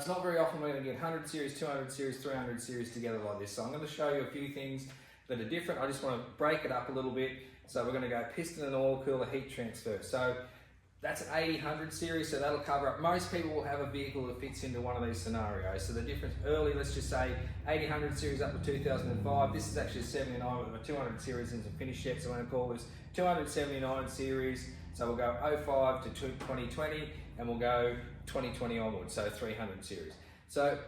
it's not very often we're going to get 100 series, 200 series, 300 series together like this. So I'm going to show you a few things that are different. I just want to break it up a little bit. So we're going to go piston and oil cooler heat transfer. So that's an 80-100 series, so that'll cover up. Most people will have a vehicle that fits into one of these scenarios. So the difference early, let's just say 80-100 series up to 2005. This is actually a 79 with a 200 series isn't finished yet, so I'm going to call this 279 series. So we'll go 05 to 2020, and we'll go 2020 onwards, so 300 series. So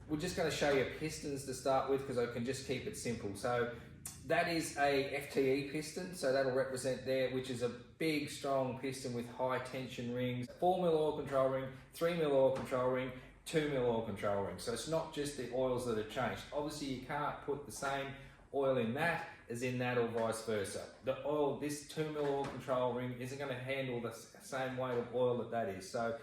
we're just going to show you pistons to start with because I can just keep it simple. So that is a FTE piston, so that'll represent there, which is a big, strong piston with high tension rings, 4mm oil control ring, 3mm oil control ring, 2mm oil control ring. So it's not just the oils that have changed. Obviously you can't put the same oil in that as in that or vice versa. The oil, this 2mm oil control ring isn't going to handle the same weight of oil that is. So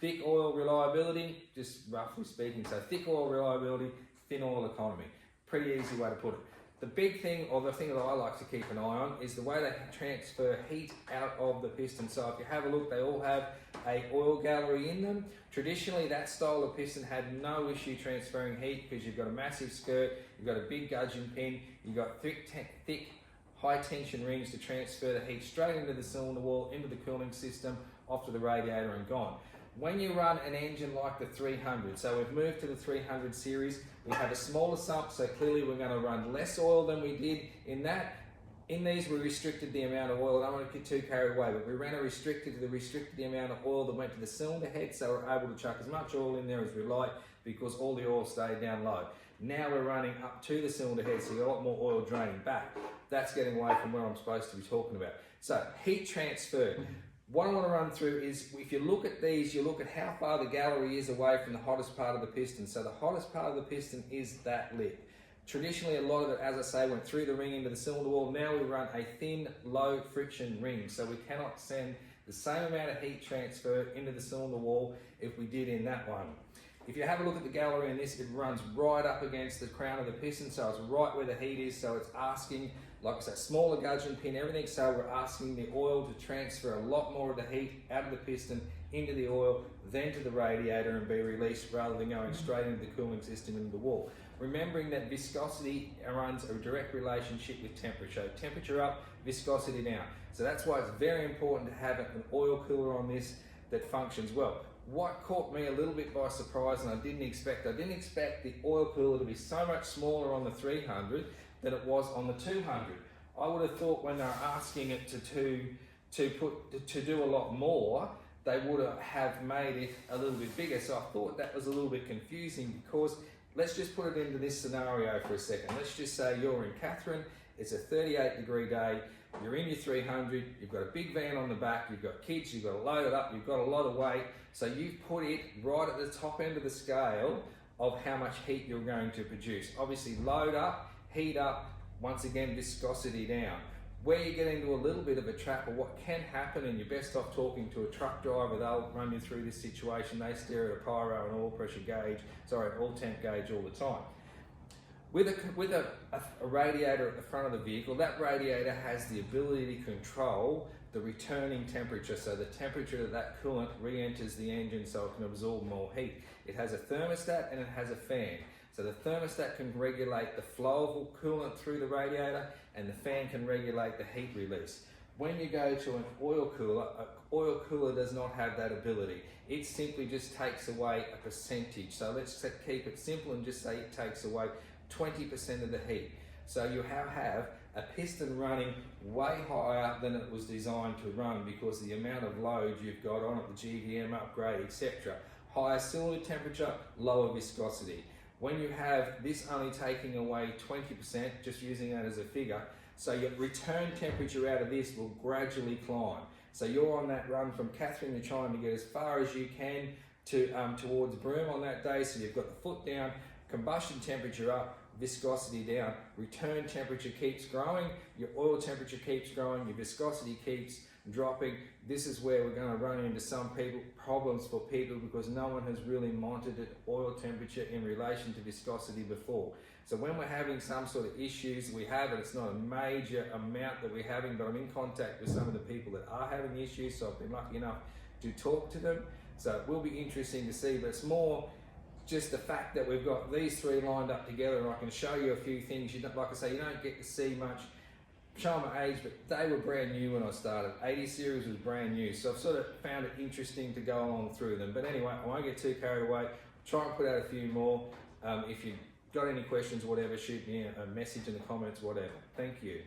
thick oil reliability, just roughly speaking, so thick oil reliability, thin oil economy. Pretty easy way to put it. The big thing, or the thing that I like to keep an eye on, is the way they transfer heat out of the piston. So if you have a look, they all have a oil gallery in them. Traditionally, that style of piston had no issue transferring heat because you've got a massive skirt, you've got a big gudgeon pin, you've got thick high tension rings to transfer the heat straight into the cylinder wall, into the cooling system, off to the radiator and gone. When you run an engine like the 300, so we've moved to the 300 series, we have a smaller sump, so clearly we're going to run less oil than we did in that. In these, we restricted the amount of oil. I don't want to get too carried away, but we restricted the amount of oil that went to the cylinder head, so we're able to chuck as much oil in there as we like because all the oil stayed down low. Now we're running up to the cylinder head, so you've got a lot more oil draining back. That's getting away from where I'm supposed to be talking about. So heat transfer. What I want to run through is, if you look at these, you look at how far the gallery is away from the hottest part of the piston. So the hottest part of the piston is that lip. Traditionally, a lot of it, as I say, went through the ring into the cylinder wall. Now we run a thin, low friction ring. So we cannot send the same amount of heat transfer into the cylinder wall if we did in that one. If you have a look at the gallery in this, it runs right up against the crown of the piston, so it's right where the heat is, so it's asking, like I said, smaller gudgeon pin, everything, so we're asking the oil to transfer a lot more of the heat out of the piston into the oil, then to the radiator and be released rather than going straight into the cooling system into the wall. Remembering that viscosity runs a direct relationship with temperature. Temperature up, viscosity down. So that's why it's very important to have an oil cooler on this that functions well. What caught me a little bit by surprise, and I didn't expect the oil cooler to be so much smaller on the 300 than it was on the 200. I would have thought when they were asking it to do a lot more, they would have made it a little bit bigger. So I thought that was a little bit confusing because let's just put it into this scenario for a second. Let's just say you're in Catherine, it's a 38-degree day, you're in your 300, you've got a big van on the back, you've got kids, you've got to load it up, you've got a lot of weight, so you've put it right at the top end of the scale of how much heat you're going to produce. Obviously load up, heat up, once again viscosity down. Where you get into a little bit of a trap, or what can happen, and you're best off talking to a truck driver, they'll run you through this situation. They stare at a pyro and oil pressure gauge, sorry, oil temp gauge all the time. With a radiator at the front of the vehicle, that radiator has the ability to control the returning temperature, so the temperature of that coolant re-enters the engine so it can absorb more heat. It has a thermostat and it has a fan. So the thermostat can regulate the flow of coolant through the radiator and the fan can regulate the heat release. When you go to an oil cooler does not have that ability. It simply just takes away a percentage. So let's keep it simple and just say it takes away 20% of the heat. So you have a piston running way higher than it was designed to run because of the amount of load you've got on it, the GVM upgrade, etc. Higher cylinder temperature, lower viscosity. When you have this only taking away 20%, just using that as a figure, so your return temperature out of this will gradually climb. So you're on that run from Catherine, you're trying to get as far as you can to towards Broome on that day, so you've got the foot down, combustion temperature up, viscosity down, return temperature keeps growing, your oil temperature keeps growing, your viscosity keeps dropping. This is where we're going to run into some problems for people because no one has really monitored oil temperature in relation to viscosity before. So when we're having some sort of issues, we have it, it's not a major amount that we're having, but I'm in contact with some of the people that are having issues, so I've been lucky enough to talk to them. So it will be interesting to see, but it's more just the fact that we've got these three lined up together, and I can show you a few things. Like I say, you don't get to see much. Show my age, but they were brand new when I started. 80 series was brand new, so I've sort of found it interesting to go along through them. But anyway, I won't get too carried away. Try and put out a few more. If you've got any questions or whatever, shoot me a message in the comments, whatever. Thank you.